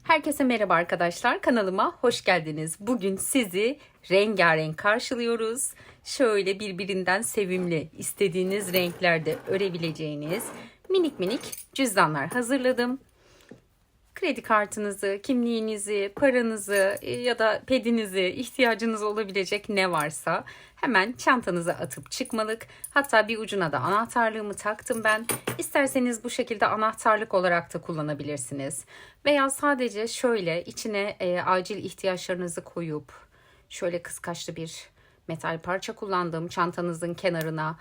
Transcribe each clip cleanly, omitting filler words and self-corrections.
Herkese merhaba arkadaşlar. Kanalıma hoş geldiniz. Bugün sizi rengarenk karşılıyoruz. Şöyle birbirinden sevimli, istediğiniz renklerde örebileceğiniz minik minik cüzdanlar hazırladım. Kredi kartınızı, kimliğinizi, paranızı ya da pedinizi, ihtiyacınız olabilecek ne varsa hemen çantanıza atıp çıkmalık. Hatta bir ucuna da anahtarlığımı taktım ben. İsterseniz bu şekilde anahtarlık olarak da kullanabilirsiniz. Veya sadece şöyle içine acil ihtiyaçlarınızı koyup şöyle kıskaçlı bir metal parça kullandım. Çantanızın kenarına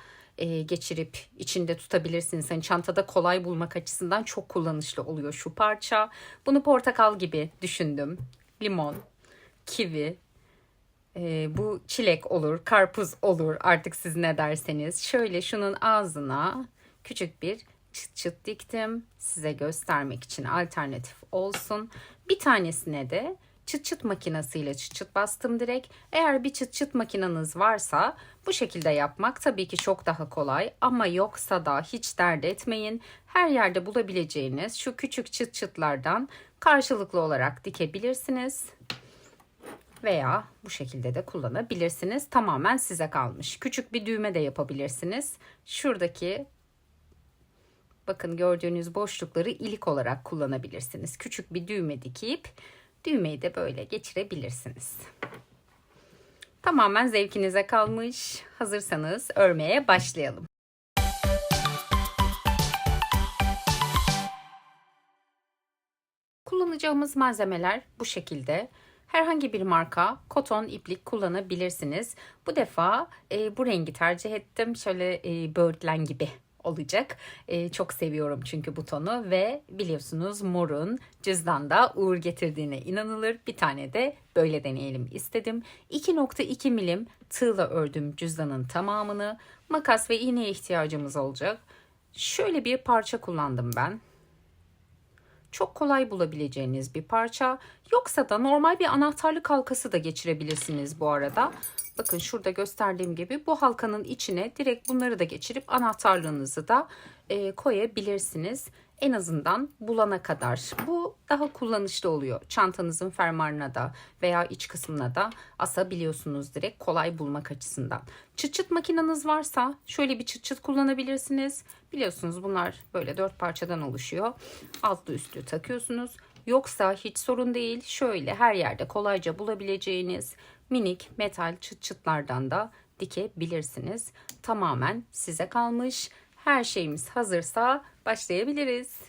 geçirip içinde tutabilirsiniz. Hani çantada kolay bulmak açısından çok kullanışlı oluyor şu parça. Bunu portakal gibi düşündüm. Limon, kivi, bu çilek olur, karpuz olur artık siz ne derseniz. Şöyle şunun ağzına küçük bir çıt çıt diktim. Size göstermek için alternatif olsun. Bir tanesine de çıt çıt makinesiyle çıt çıt bastım direkt. Eğer bir çıt çıt makineniz varsa bu şekilde yapmak tabii ki çok daha kolay. Ama yoksa da hiç dert etmeyin. Her yerde bulabileceğiniz şu küçük çıt çıtlardan karşılıklı olarak dikebilirsiniz. Veya bu şekilde de kullanabilirsiniz. Tamamen size kalmış. Küçük bir düğme de yapabilirsiniz. Şuradaki bakın gördüğünüz boşlukları ilik olarak kullanabilirsiniz. Küçük bir düğme dikip düğmeyi de böyle geçirebilirsiniz. Tamamen zevkinize kalmış. Hazırsanız örmeye başlayalım. Kullanacağımız malzemeler bu şekilde. Herhangi bir marka koton iplik kullanabilirsiniz. Bu defa bu rengi tercih ettim. Şöyle böğürtlen gibi olacak. Çok seviyorum çünkü bu tonu ve biliyorsunuz morun cüzdanda uğur getirdiğine inanılır. Bir tane de böyle deneyelim istedim. 2,2 milim tığla ördüm cüzdanın tamamını. Makas ve iğneye ihtiyacımız olacak. Şöyle bir parça kullandım ben. Çok kolay bulabileceğiniz bir parça. Yoksa da normal bir anahtarlık halkası da geçirebilirsiniz bu arada. Bakın şurada gösterdiğim gibi bu halkanın içine direkt bunları da geçirip anahtarlığınızı da koyabilirsiniz. En azından bulana kadar. Bu daha kullanışlı oluyor. Çantanızın fermuarına da veya iç kısmına da asabiliyorsunuz direkt kolay bulmak açısından. Çıt çıt makineniz varsa şöyle bir çıt çıt kullanabilirsiniz. Biliyorsunuz bunlar böyle 4 parçadan oluşuyor. Altlı üstlü takıyorsunuz. Yoksa hiç sorun değil. Şöyle her yerde kolayca bulabileceğiniz minik metal çıt çıtlardan da dikebilirsiniz. Tamamen size kalmış. Her şeyimiz hazırsa başlayabiliriz.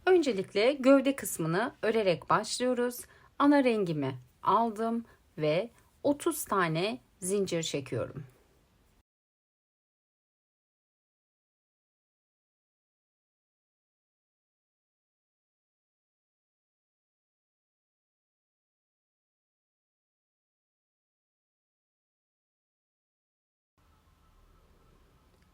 Öncelikle gövde kısmını örerek başlıyoruz. Ana rengimi aldım ve 30 tane zincir çekiyorum.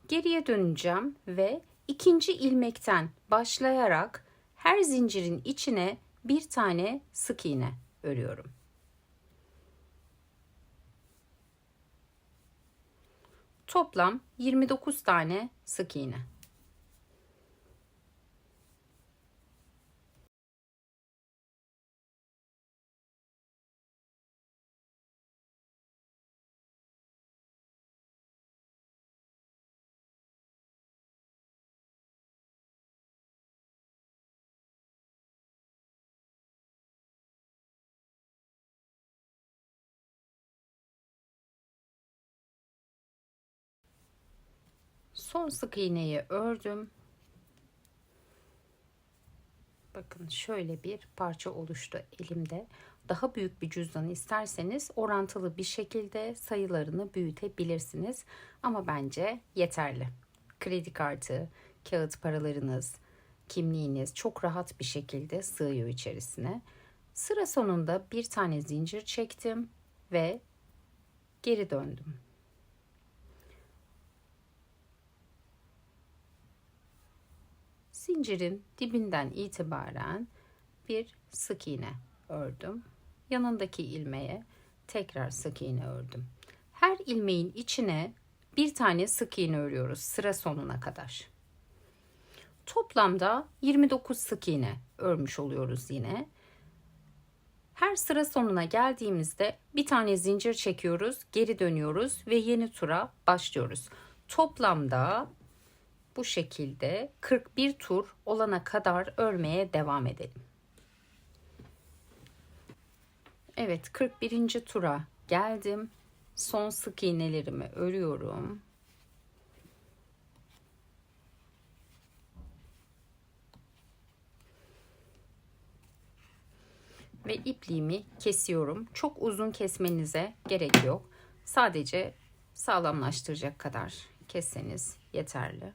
Geriye döneceğim ve ikinci ilmekten başlayarak her zincirin içine bir tane sık iğne örüyorum. Toplam 29 tane sık iğne. Son sık iğneyi ördüm. Bakın şöyle bir parça oluştu elimde. Daha büyük bir cüzdan isterseniz orantılı bir şekilde sayılarını büyütebilirsiniz. Ama bence yeterli. Kredi kartı, kağıt paralarınız, kimliğiniz çok rahat bir şekilde sığıyor içerisine. Sıra sonunda bir tane zincir çektim ve geri döndüm. Zincirin dibinden itibaren bir sık iğne ördüm. Yanındaki ilmeğe tekrar sık iğne ördüm. Her ilmeğin içine bir tane sık iğne örüyoruz sıra sonuna kadar. Toplamda 29 sık iğne örmüş oluyoruz yine. Her sıra sonuna geldiğimizde bir tane zincir çekiyoruz, geri dönüyoruz ve yeni tura başlıyoruz. Toplamda bu şekilde 41 tur olana kadar örmeye devam edelim. Evet, 41. tura geldim. Son sık iğnelerimi örüyorum. Ve ipliğimi kesiyorum. Çok uzun kesmenize gerek yok. Sadece sağlamlaştıracak kadar kesseniz yeterli.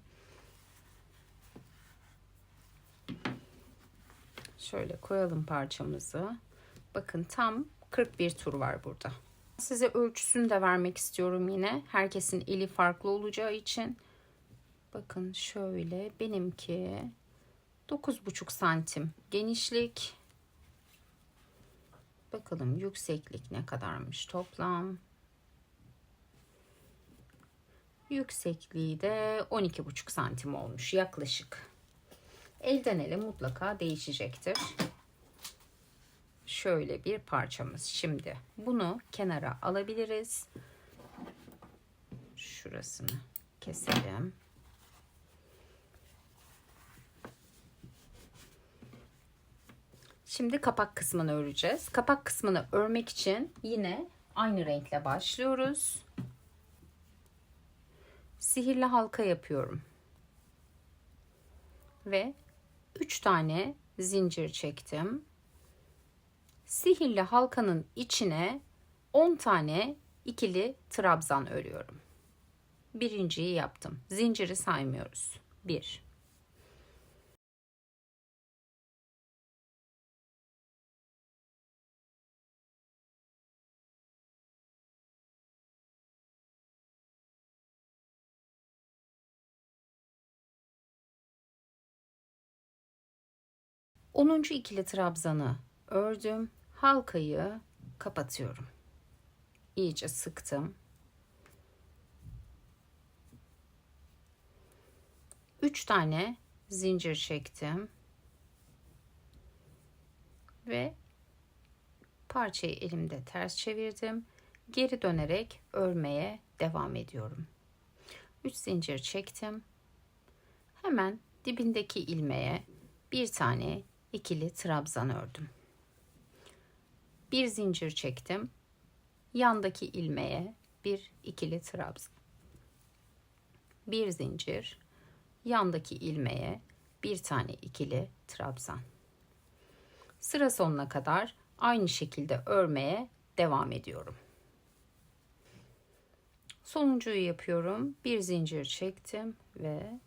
Şöyle koyalım parçamızı. Bakın tam 41 tur var burada. Size ölçüsünü de vermek istiyorum yine. Herkesin eli farklı olacağı için. Bakın şöyle benimki 9,5 santim genişlik. Bakalım yükseklik ne kadarmış toplam. Yüksekliği de 12,5 santim olmuş yaklaşık. Elden ele mutlaka değişecektir. Şöyle bir parçamız. Şimdi bunu kenara alabiliriz. Şurasını keselim. Şimdi kapak kısmını öreceğiz. Kapak kısmını örmek için yine aynı renkle başlıyoruz. Sihirli halka yapıyorum. Ve 3 tane zincir çektim. Sihirli halkanın içine 10 tane ikili trabzan örüyorum. Birinciyi yaptım. Zinciri saymıyoruz. 1, 10. ikili trabzanı ördüm. Halkayı kapatıyorum. İyice sıktım. 3 tane zincir çektim. Ve parçayı elimde ters çevirdim. Geri dönerek örmeye devam ediyorum. 3 zincir çektim. Hemen dibindeki ilmeğe bir tane ikili trabzan ördüm. Bir zincir çektim. Yandaki ilmeğe bir ikili trabzan. Bir zincir, yandaki ilmeğe bir tane ikili trabzan. Sıra sonuna kadar aynı şekilde örmeye devam ediyorum. Sonuncuyu yapıyorum. Bir zincir çektim ve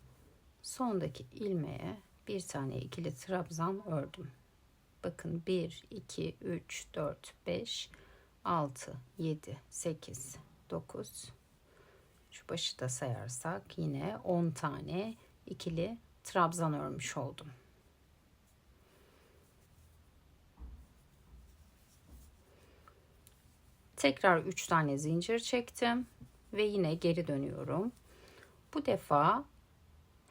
sondaki ilmeğe bir tane ikili trabzan ördüm. Bakın 1, 2, 3, 4, 5, 6, 7, 8, 9. Şu başı da sayarsak yine 10 tane ikili trabzan örmüş oldum. Tekrar 3 tane zincir çektim ve yine geri dönüyorum. Bu defa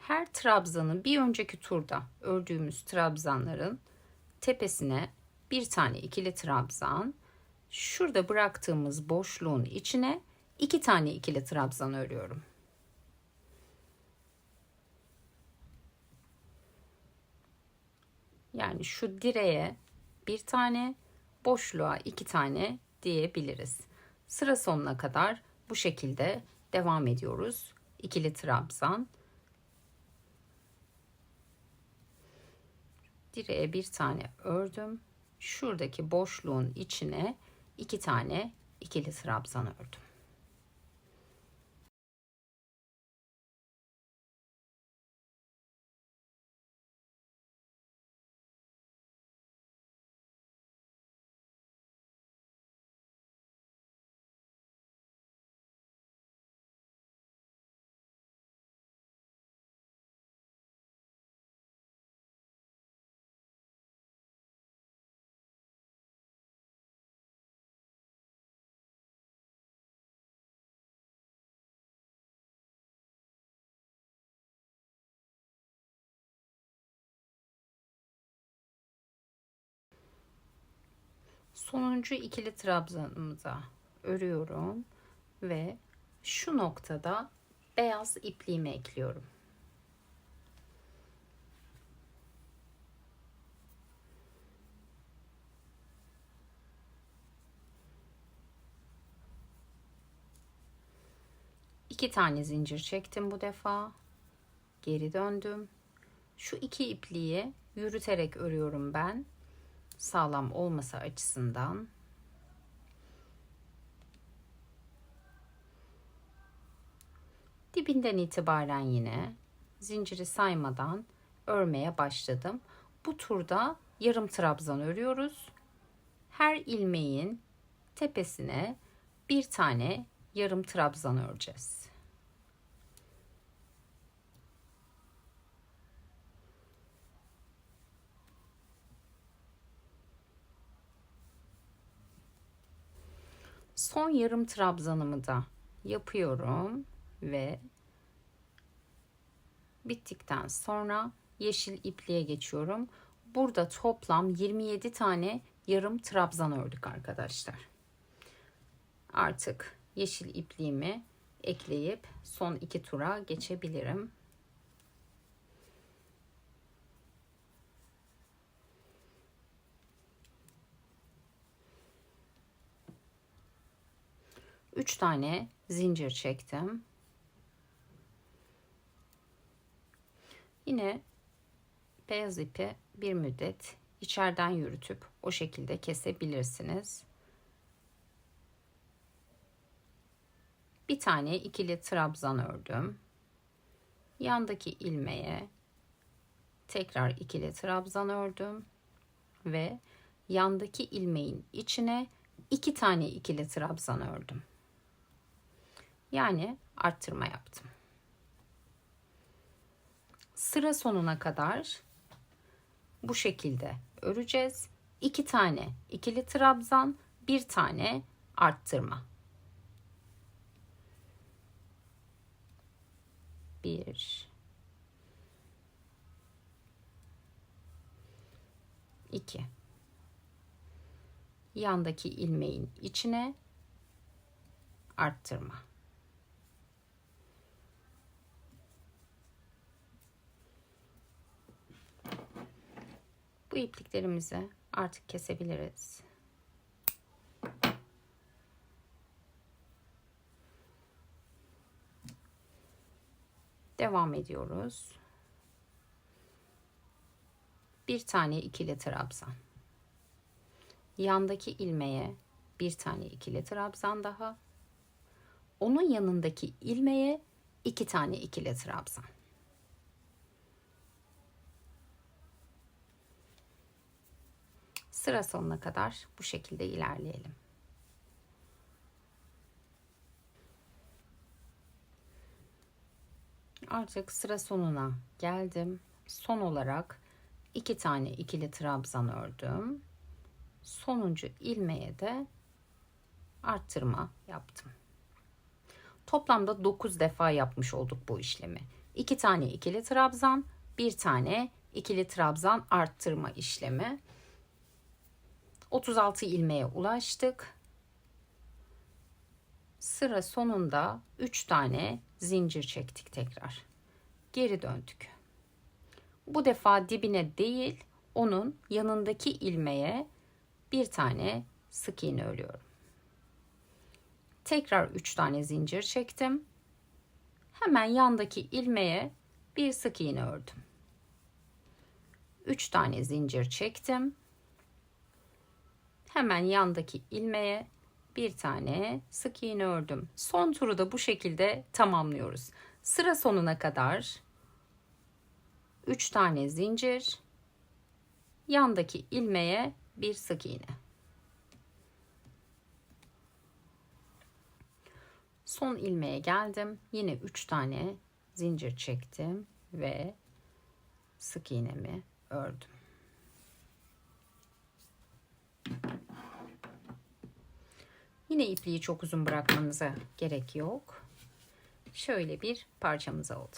her trabzanın bir önceki turda ördüğümüz trabzanların tepesine bir tane ikili trabzan, şurada bıraktığımız boşluğun içine 2 tane ikili trabzan örüyorum. Yani şu direğe bir tane, boşluğa 2 tane diyebiliriz. Sıra sonuna kadar bu şekilde devam ediyoruz. İkili trabzan. Direğe bir tane ördüm. Şuradaki boşluğun içine 2 tane ikili trabzan ördüm. Sonuncu ikili trabzanımıza örüyorum ve şu noktada beyaz ipliğimi ekliyorum. İki tane zincir çektim bu defa. Geri döndüm. Şu iki ipliği yürüterek örüyorum ben. Sağlam olması açısından. Dibinden itibaren yine zinciri saymadan örmeye başladım. Bu turda yarım trabzan örüyoruz. Her ilmeğin tepesine bir tane yarım trabzan öreceğiz. Son yarım trabzanımı da yapıyorum ve bittikten sonra yeşil ipliğe geçiyorum. Burada toplam 27 tane yarım trabzan ördük arkadaşlar. Artık yeşil ipliğimi ekleyip son iki tura geçebilirim. Üç tane zincir çektim. Yine beyaz ipi bir müddet içeriden yürütüp o şekilde kesebilirsiniz. Bir tane ikili trabzan ördüm. Yandaki ilmeğe tekrar ikili trabzan ördüm ve yandaki ilmeğin içine iki tane ikili trabzan ördüm. Yani arttırma yaptım. Sıra sonuna kadar bu şekilde öreceğiz. 2 tane ikili trabzan, bir tane arttırma. 1 2 yandaki ilmeğin içine arttırma. Bu ipliklerimizi artık kesebiliriz. Devam ediyoruz. Bir tane ikili trabzan. Yandaki ilmeğe bir tane ikili trabzan daha. Onun yanındaki ilmeğe iki tane ikili trabzan. Sıra sonuna kadar bu şekilde ilerleyelim. Artık sıra sonuna geldim. Son olarak iki tane ikili trabzan ördüm. Sonuncu ilmeğe de arttırma yaptım. Toplamda 9 defa yapmış olduk bu işlemi. 2 tane ikili trabzan, bir tane ikili trabzan arttırma işlemi. 36 ilmeğe ulaştık. Sıra sonunda 3 tane zincir çektik tekrar. Geri döndük. Bu defa dibine değil, onun yanındaki ilmeğe bir tane sık iğne örüyorum. Tekrar 3 tane zincir çektim. Hemen yandaki ilmeğe bir sık iğne ördüm. 3 tane zincir çektim. Hemen yandaki ilmeğe bir tane sık iğne ördüm. Son turu da bu şekilde tamamlıyoruz. Sıra sonuna kadar 3 tane zincir, yandaki ilmeğe bir sık iğne. Son ilmeğe geldim. Yine 3 tane zincir çektim ve sık iğnemi ördüm. Yine ipliği çok uzun bırakmanıza gerek yok. Şöyle bir parçamız oldu.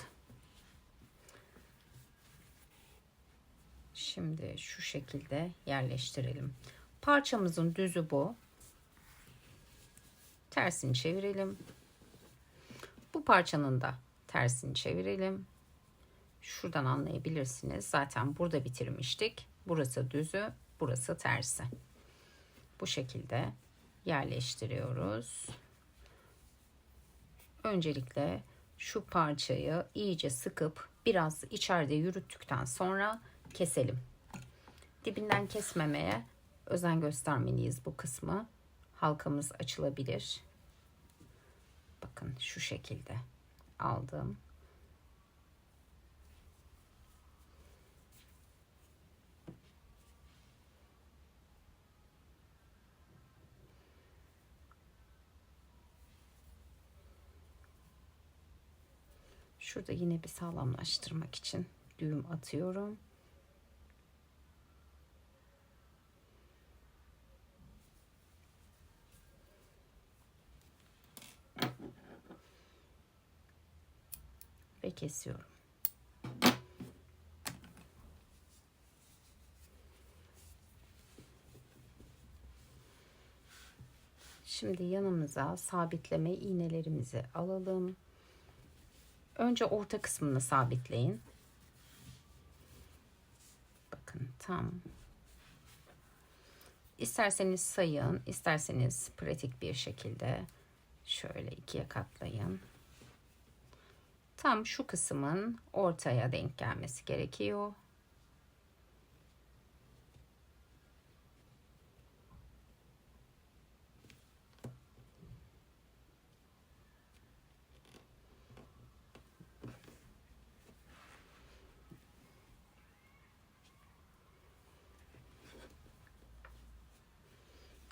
Şimdi şu şekilde yerleştirelim. Parçamızın düzü bu. Tersini çevirelim. Bu parçanın da tersini çevirelim. Şuradan anlayabilirsiniz. Zaten burada bitirmiştik. Burası düzü, burası tersi. Bu şekilde yerleştiriyoruz. Öncelikle şu parçayı iyice sıkıp biraz içeride yürüttükten sonra keselim. Dibinden kesmemeye özen göstermeliyiz bu kısmı. Halkamız açılabilir. Bakın şu şekilde aldım. Şurada yine bir sağlamlaştırmak için düğüm atıyorum. Ve kesiyorum. Şimdi yanımıza sabitleme iğnelerimizi alalım. Önce orta kısmını sabitleyin. Bakın tam. İsterseniz sayın, isterseniz pratik bir şekilde şöyle ikiye katlayın. Tam şu kısmın ortaya denk gelmesi gerekiyor.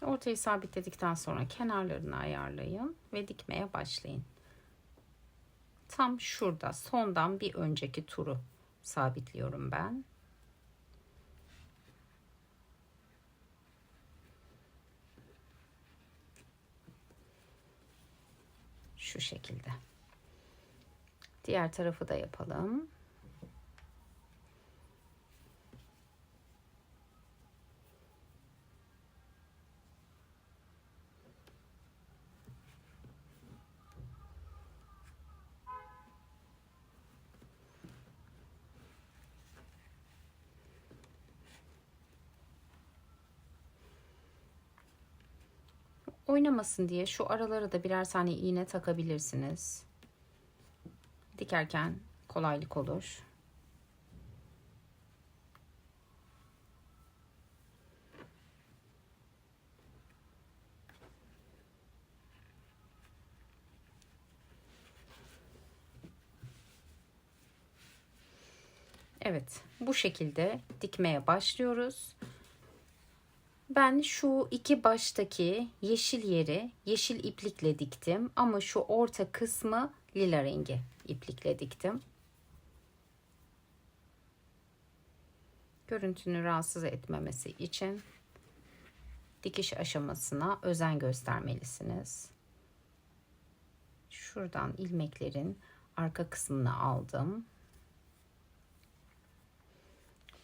Ortayı sabitledikten sonra kenarlarını ayarlayın ve dikmeye başlayın. Tam şurada sondan bir önceki turu sabitliyorum ben. Şu şekilde. Diğer tarafı da yapalım. Oynamasın diye şu aralara da birer tane iğne takabilirsiniz. Dikerken kolaylık olur. Evet, bu şekilde dikmeye başlıyoruz. Ben şu iki baştaki yeşil yeri yeşil iplikle diktim ama şu orta kısmı lila rengi iplikle diktim. Görüntünü rahatsız etmemesi için dikiş aşamasına özen göstermelisiniz. Şuradan ilmeklerin arka kısmını aldım.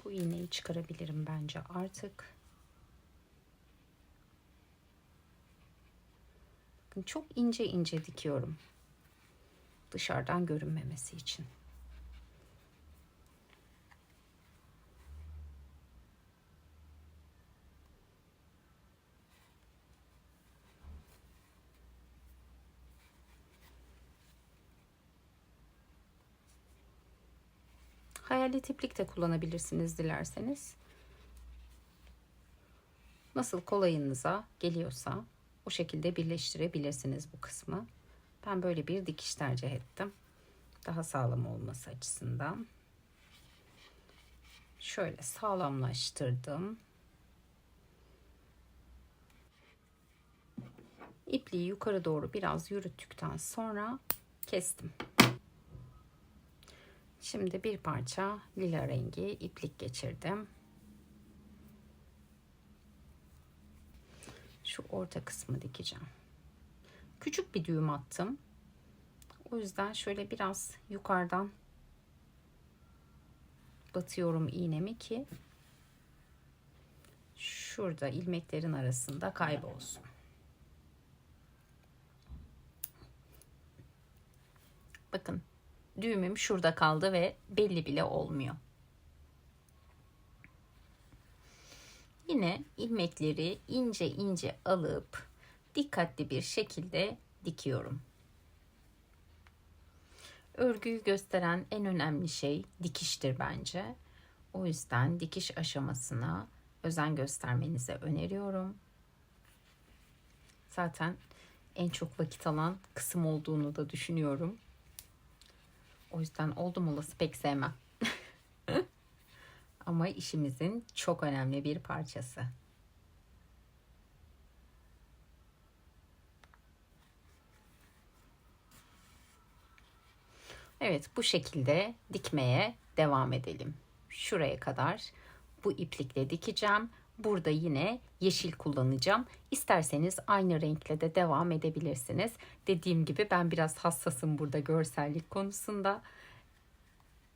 Bu iğneyi çıkarabilirim bence artık. Bakın çok ince ince dikiyorum. Dışarıdan görünmemesi için. Hayalet iplik de kullanabilirsiniz dilerseniz. Nasıl kolayınıza geliyorsa o şekilde birleştirebilirsiniz bu kısmı. Ben böyle bir dikiş tercih ettim. Daha sağlam olması açısından. Şöyle sağlamlaştırdım. İpliği yukarı doğru biraz yürüttükten sonra kestim. Şimdi bir parça lila rengi iplik geçirdim. Şu orta kısmı dikeceğim. Küçük bir düğüm attım. O yüzden şöyle biraz yukarıdan batıyorum iğnemi ki şurada ilmeklerin arasında kaybolsun. Bakın düğümüm şurada kaldı ve belli bile olmuyor. Yine ilmekleri ince ince alıp dikkatli bir şekilde dikiyorum. Örgüyü gösteren en önemli şey dikiştir bence. O yüzden dikiş aşamasına özen göstermenizi öneriyorum. Zaten en çok vakit alan kısım olduğunu da düşünüyorum. O yüzden oldum olası pek sevmem. Ama işimizin çok önemli bir parçası. Evet, bu şekilde dikmeye devam edelim. Şuraya kadar bu iplikle dikeceğim. Burada yine yeşil kullanacağım. İsterseniz aynı renkle de devam edebilirsiniz. Dediğim gibi ben biraz hassasım burada görsellik konusunda.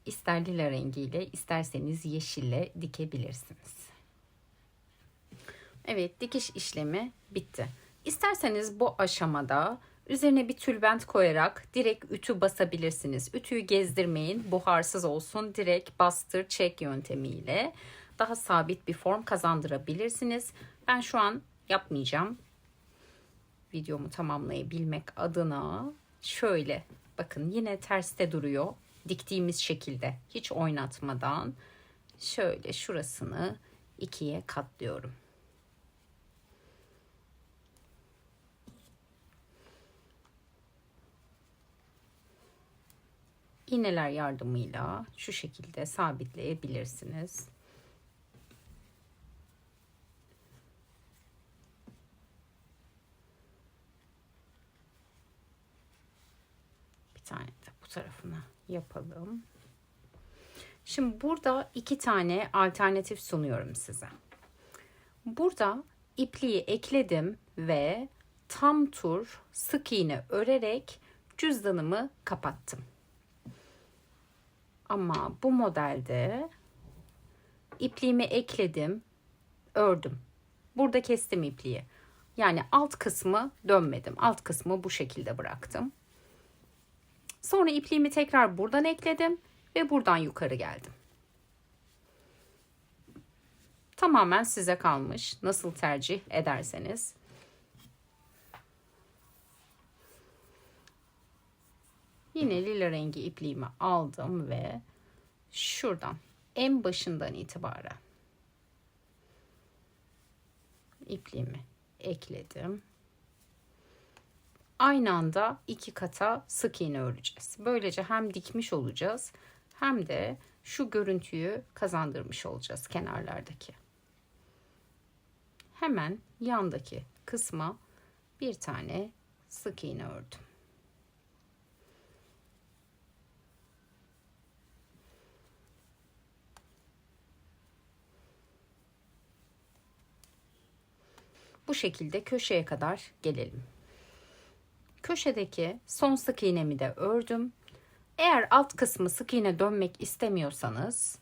İster lila rengiyle, isterseniz yeşille dikebilirsiniz. Evet, dikiş işlemi bitti. İsterseniz bu aşamada üzerine bir tülbent koyarak direkt ütü basabilirsiniz. Ütüyü gezdirmeyin, buharsız olsun. Direkt bastır çek yöntemiyle daha sabit bir form kazandırabilirsiniz. Ben şu an yapmayacağım. Videomu tamamlayabilmek adına şöyle bakın, yine terste duruyor. Diktiğimiz şekilde hiç oynatmadan şöyle şurasını ikiye katlıyorum. İğneler yardımıyla şu şekilde sabitleyebilirsiniz. Bir tane de bu tarafına yapalım. Şimdi burada iki tane alternatif sunuyorum size. Burada ipliği ekledim ve tam tur sık iğne örerek cüzdanımı kapattım. Ama bu modelde ipliğimi ekledim, ördüm. Burada kestim ipliği. Yani alt kısmı dönmedim. Alt kısmı bu şekilde bıraktım. Sonra ipliğimi tekrar buradan ekledim ve buradan yukarı geldim. Tamamen size kalmış. Nasıl tercih ederseniz. Yine lila rengi ipliğimi aldım ve şuradan en başından itibaren ipliğimi ekledim. Aynı anda iki kata sık iğne öreceğiz. Böylece hem dikmiş olacağız hem de şu görüntüyü kazandırmış olacağız kenarlardaki. Hemen yandaki kısma bir tane sık iğne ördüm. Bu şekilde köşeye kadar gelelim. Köşedeki son sık iğnemi de ördüm. Eğer alt kısmı sık iğne dönmek istemiyorsanız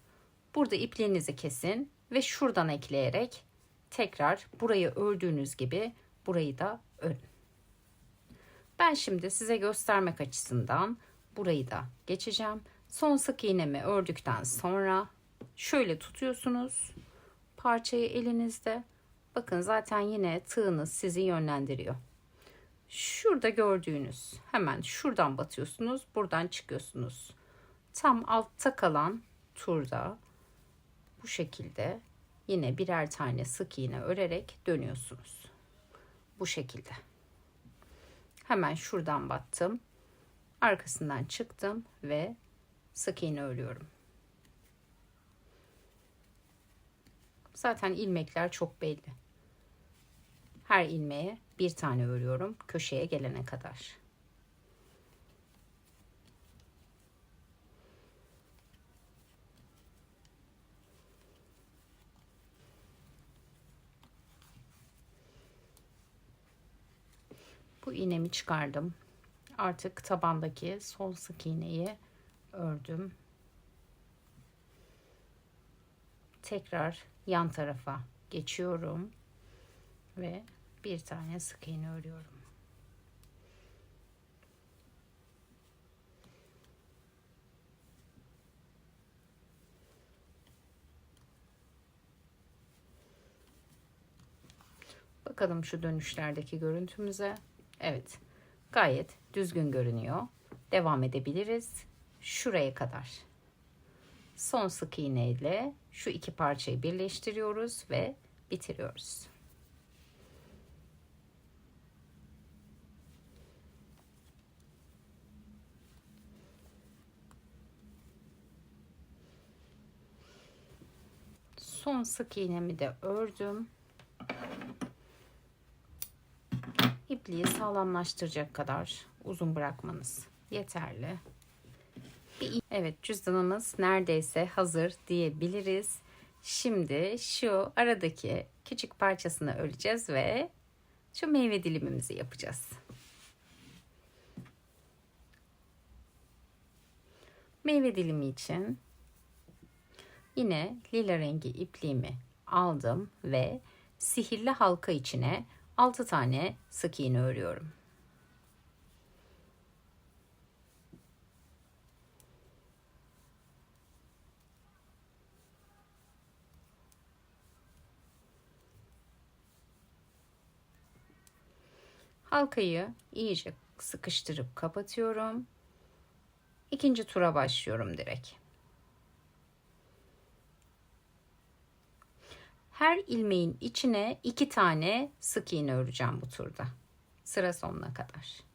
burada ipliğinizi kesin ve şuradan ekleyerek tekrar burayı ördüğünüz gibi burayı da örün. Ben şimdi size göstermek açısından burayı da geçeceğim. Son sık iğnemi ördükten sonra şöyle tutuyorsunuz parçayı elinizde. Bakın zaten yine tığınız sizi yönlendiriyor. Şurada gördüğünüz hemen şuradan batıyorsunuz, buradan çıkıyorsunuz. Tam altta kalan turda bu şekilde yine birer tane sık iğne örerek dönüyorsunuz. Bu şekilde. Hemen şuradan battım. Arkasından çıktım ve sık iğne örüyorum. Zaten ilmekler çok belli. Her ilmeğe bir tane örüyorum köşeye gelene kadar. Bu iğnemi çıkardım. Artık tabandaki son sık iğneyi ördüm. Tekrar yan tarafa geçiyorum ve bir tane sık iğne örüyorum. Bakalım şu dönüşlerdeki görüntümüze. Evet, gayet düzgün görünüyor. Devam edebiliriz. Şuraya kadar. Son sık iğne ile şu iki parçayı birleştiriyoruz ve bitiriyoruz. Son sık iğnemi de ördüm. İpliği sağlamlaştıracak kadar uzun bırakmanız yeterli. Evet, cüzdanımız neredeyse hazır diyebiliriz. Şimdi şu aradaki küçük parçasını öreceğiz ve şu meyve dilimimizi yapacağız. Meyve dilimi için yine lila rengi ipliğimi aldım ve sihirli halka içine 6 tane sık iğne örüyorum. Halkayı iyice sıkıştırıp kapatıyorum. İkinci tura başlıyorum direkt. Her ilmeğin içine 2 tane sık iğne öreceğim bu turda. Sıra sonuna kadar.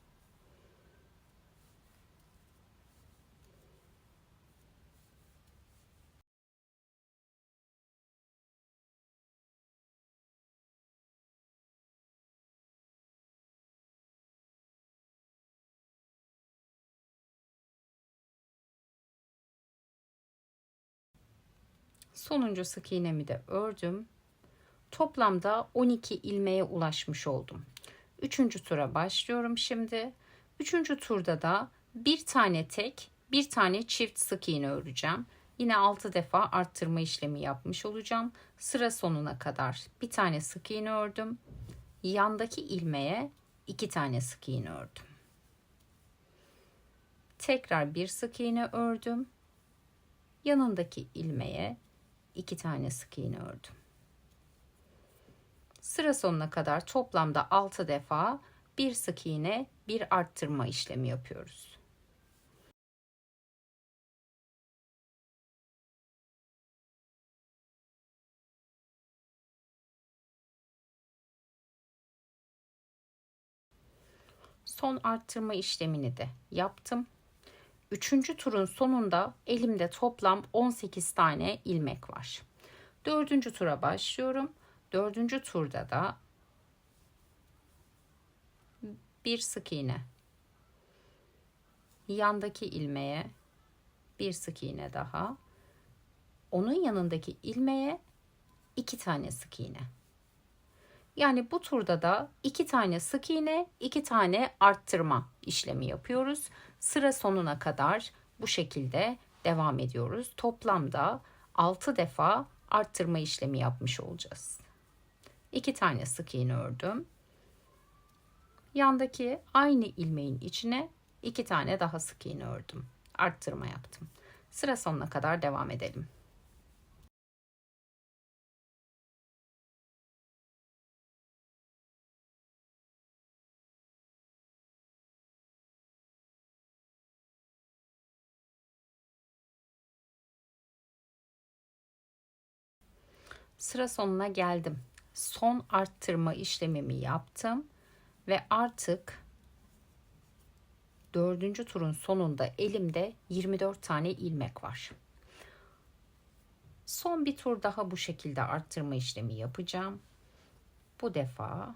Sonuncu sık iğnemi de ördüm. Toplamda 12 ilmeğe ulaşmış oldum. Üçüncü tura başlıyorum şimdi. Üçüncü turda da bir tane tek, bir tane çift sık iğne öreceğim. Yine 6 defa arttırma işlemi yapmış olacağım. Sıra sonuna kadar bir tane sık iğne ördüm. Yandaki ilmeğe 2 tane sık iğne ördüm. Tekrar bir sık iğne ördüm. Yanındaki ilmeğe 2 tane sık iğne ördüm. Sıra sonuna kadar toplamda 6 defa bir sık iğne, bir arttırma işlemi yapıyoruz. Son arttırma işlemini de yaptım. Üçüncü turun sonunda elimde toplam 18 tane ilmek var. Dördüncü tura başlıyorum. Dördüncü turda da bir sık iğne, yandaki ilmeğe bir sık iğne daha, onun yanındaki ilmeğe 2 tane sık iğne. Yani bu turda da 2 tane sık iğne, 2 tane arttırma işlemi yapıyoruz. Sıra sonuna kadar bu şekilde devam ediyoruz. Toplamda 6 defa arttırma işlemi yapmış olacağız. 2 tane sık iğne ördüm. Yandaki aynı ilmeğin içine 2 tane daha sık iğne ördüm. Arttırma yaptım. Sıra sonuna kadar devam edelim. Sıra sonuna geldim. Son arttırma işlemimi yaptım ve artık dördüncü turun sonunda elimde 24 tane ilmek var. Son bir tur daha bu şekilde arttırma işlemi yapacağım. Bu defa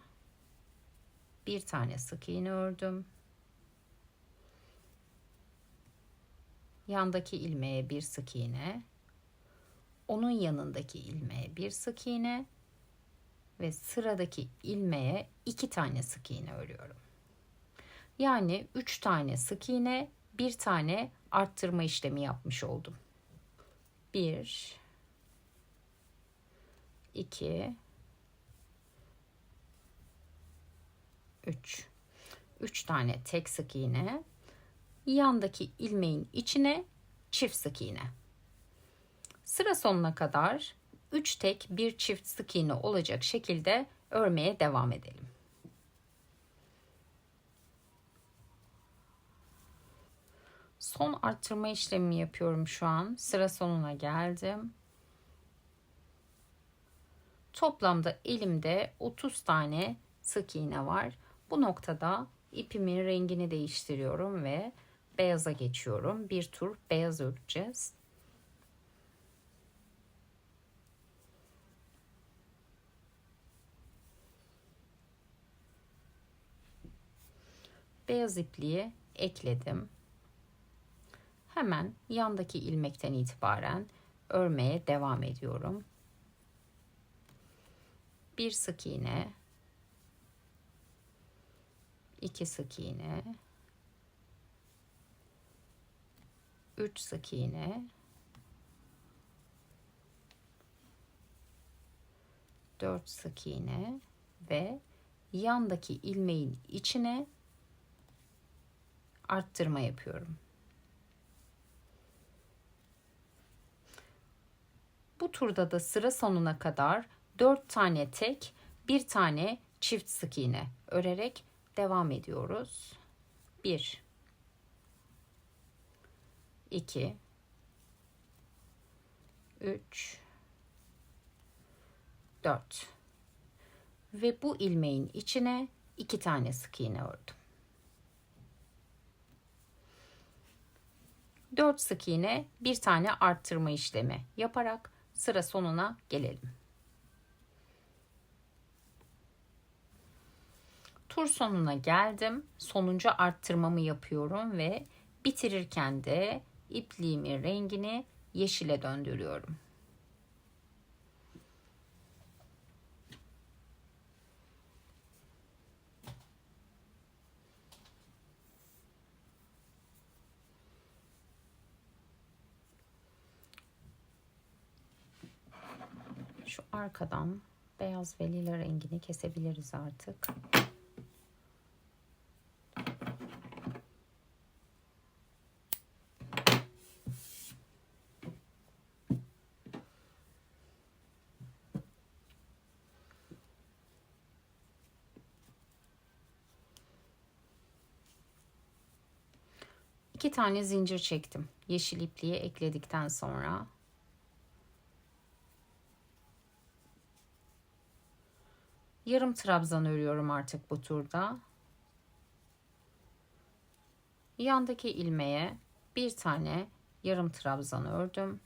bir tane sık iğne ördüm. Yandaki ilmeğe bir sık iğne, onun yanındaki ilmeğe bir sık iğne ve sıradaki ilmeğe 2 tane sık iğne örüyorum. Yani 3 tane sık iğne, bir tane arttırma işlemi yapmış oldum. 1 2 3. 3 tane tek sık iğne. Yandaki ilmeğin içine çift sık iğne. Sıra sonuna kadar 3 tek bir çift sık iğne olacak şekilde örmeye devam edelim. Son arttırma işlemimi yapıyorum şu an. Sıra sonuna geldim. Toplamda elimde 30 tane sık iğne var. Bu noktada ipimin rengini değiştiriyorum ve beyaza geçiyorum. Bir tur beyaz öreceğiz. Beyaz ipliği ekledim. Hemen yandaki ilmekten itibaren örmeye devam ediyorum. Bir sık iğne, 2 sık iğne, 3 sık iğne, 4 sık iğne ve yandaki ilmeğin içine arttırma yapıyorum. Bu turda da sıra sonuna kadar 4 tane tek, 1 tane çift sık iğne örerek devam ediyoruz. 1 2 3 4 ve bu ilmeğin içine 2 tane sık iğne ördüm. 4 sık iğne, 1 tane arttırma işlemi yaparak sıra sonuna gelelim. Tur sonuna geldim. Sonuncu arttırmamı yapıyorum ve bitirirken de ipliğimin rengini yeşile döndürüyorum. Şu arkadan beyaz ve lila rengini kesebiliriz artık. İki tane zincir çektim. Yeşil ipliği ekledikten sonra. Yarım trabzan örüyorum artık bu turda. Yandaki ilmeğe bir tane yarım trabzan ördüm.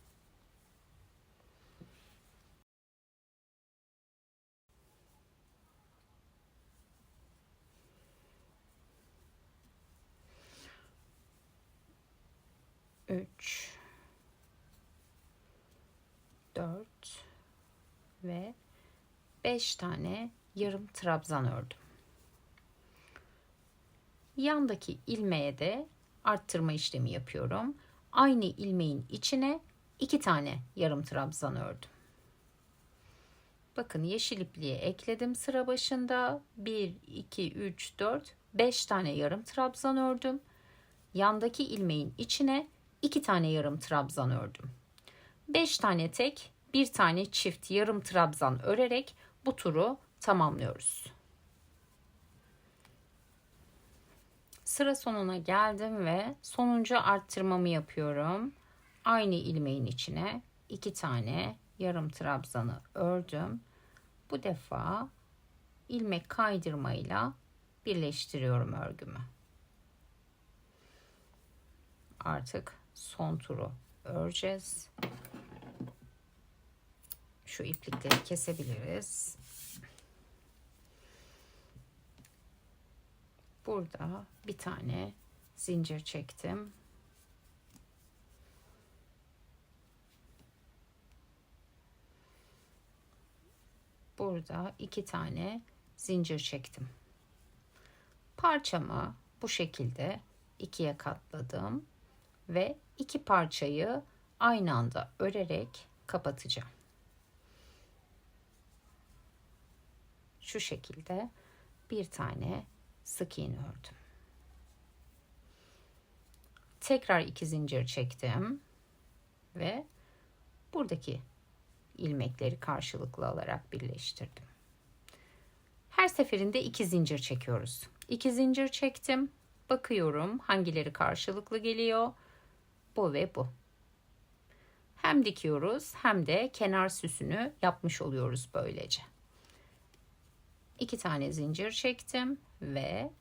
Üç, 4 ve 5 tane yarım trabzan ördüm. Yandaki ilmeğe de arttırma işlemi yapıyorum. Aynı ilmeğin içine 2 tane yarım trabzan ördüm. Bakın yeşil ipliği ekledim sıra başında. 1, 2, 3, 4, 5 tane yarım trabzan ördüm. Yandaki ilmeğin içine 2 tane yarım trabzan ördüm. 5 tane tek, 1 tane çift yarım trabzan örerek bu turu tamamlıyoruz. Sıra sonuna geldim ve sonuncu arttırmamı yapıyorum. Aynı ilmeğin içine 2 tane yarım trabzanı ördüm. Bu defa ilmek kaydırmayla birleştiriyorum örgümü. Artık son turu öreceğiz. Şu iplikleri kesebiliriz. Burada bir tane zincir çektim. Burada 2 tane zincir çektim. Parçamı bu şekilde ikiye katladım ve 2 parçayı aynı anda örerek kapatacağım. Şu şekilde bir tane sık iğne ördüm. Tekrar 2 zincir çektim ve buradaki ilmekleri karşılıklı alarak birleştirdim. Her seferinde 2 zincir çekiyoruz. 2 zincir çektim. Bakıyorum hangileri karşılıklı geliyor. Bu ve bu. Hem dikiyoruz hem de kenar süsünü yapmış oluyoruz böylece. 2 tane zincir çektim ve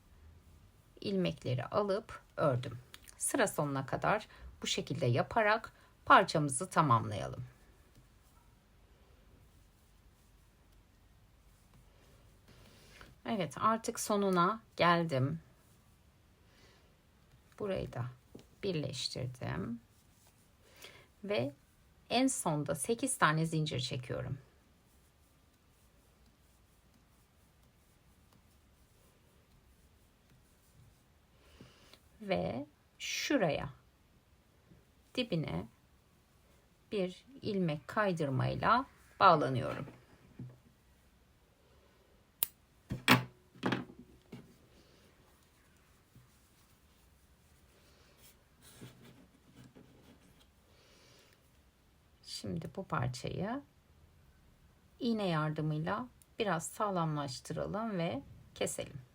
ilmekleri alıp ördüm. Sıra sonuna kadar bu şekilde yaparak parçamızı tamamlayalım. Evet, artık sonuna geldim. Burayı da birleştirdim. Ve en sonda 8 tane zincir çekiyorum. Ve şuraya dibine bir ilmek kaydırmayla bağlanıyorum. Şimdi bu parçayı iğne yardımıyla biraz sağlamlaştıralım ve keselim.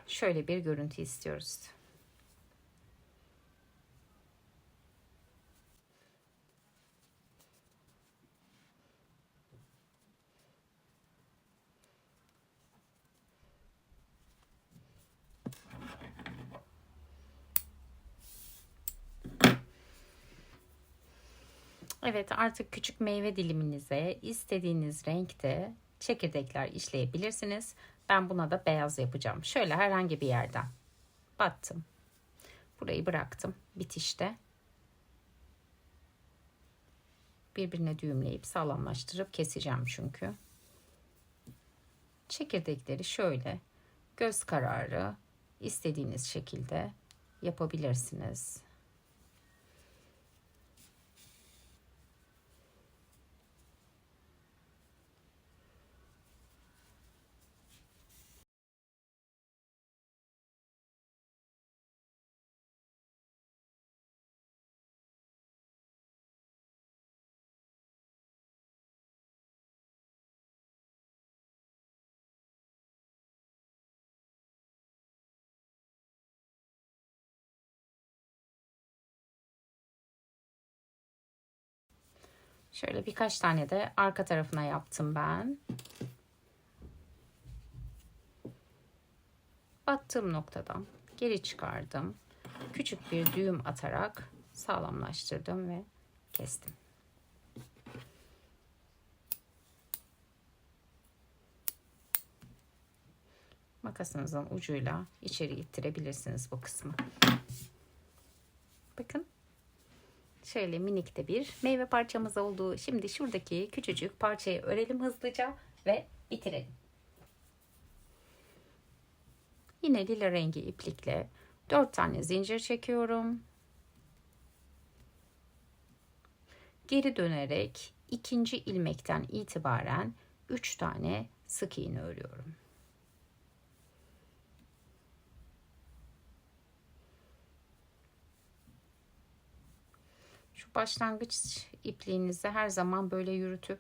Şöyle bir görüntü istiyoruz. Evet, artık küçük meyve diliminize istediğiniz renkte çekirdekler işleyebilirsiniz. Ben buna da beyaz yapacağım. Şöyle herhangi bir yerden battım. Burayı bıraktım bitişte. Birbirine düğümleyip sağlamlaştırıp keseceğim çünkü. Çekirdekleri şöyle göz kararı istediğiniz şekilde yapabilirsiniz. Şöyle birkaç tane de arka tarafına yaptım ben. Battığım noktadan geri çıkardım. Küçük bir düğüm atarak sağlamlaştırdım ve kestim. Makasınızın ucuyla içeri ittirebilirsiniz bu kısmı. Bakın. Şöyle minik de bir meyve parçamız oldu. Şimdi şuradaki küçücük parçayı örelim hızlıca ve bitirelim. Yine lila rengi iplikle 4 tane zincir çekiyorum. Geri dönerek ikinci ilmekten itibaren 3 tane sık iğne örüyorum. Şu başlangıç ipliğinizi her zaman böyle yürütüp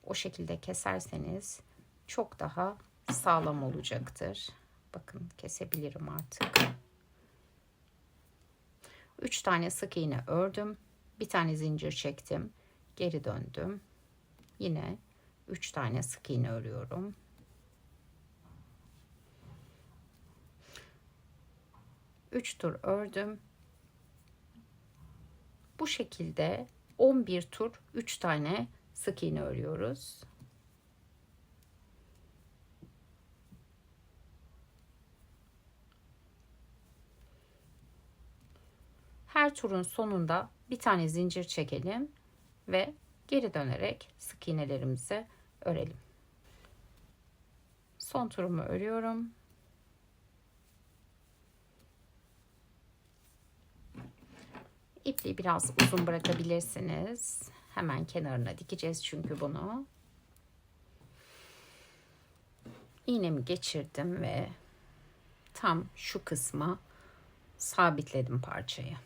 o şekilde keserseniz çok daha sağlam olacaktır. Bakın kesebilirim artık. 3 tane sık iğne ördüm. Bir tane zincir çektim. Geri döndüm. Yine 3 tane sık iğne örüyorum. Üç tur ördüm. Bu şekilde 11 tur 3 tane sık iğne örüyoruz. Her turun sonunda bir tane zincir çekelim ve geri dönerek sık iğnelerimizi örelim. Son turumu örüyorum. İpliği biraz uzun bırakabilirsiniz. Hemen kenarına dikeceğiz çünkü bunu. İğnemi geçirdim ve tam şu kısma sabitledim parçayı.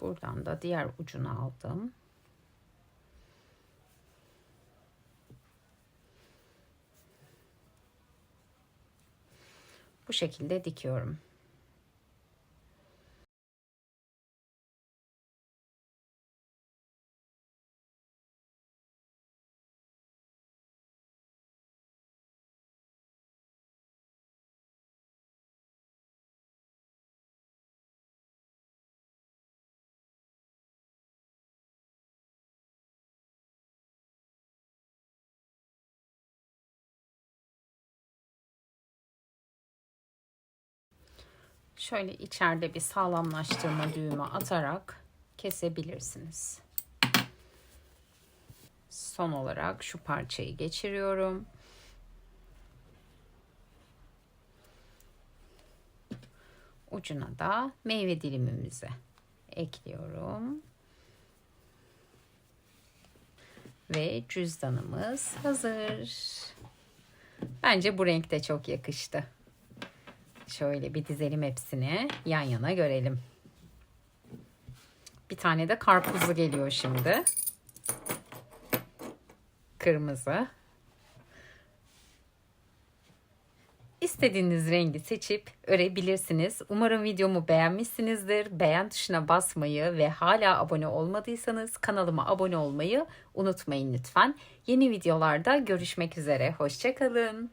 Buradan da diğer ucunu aldım. Bu şekilde dikiyorum. Şöyle içeride bir sağlamlaştırma düğümü atarak kesebilirsiniz. Son olarak şu parçayı geçiriyorum. Ucuna da meyve dilimimizi ekliyorum. Ve cüzdanımız hazır. Bence bu renk de çok yakıştı. Şöyle bir dizelim hepsini, yan yana görelim. Bir tane de karpuzlu geliyor şimdi. Kırmızı. İstediğiniz rengi seçip örebilirsiniz. Umarım videomu beğenmişsinizdir. Beğen tuşuna basmayı ve hala abone olmadıysanız kanalıma abone olmayı unutmayın lütfen. Yeni videolarda görüşmek üzere. Hoşça kalın.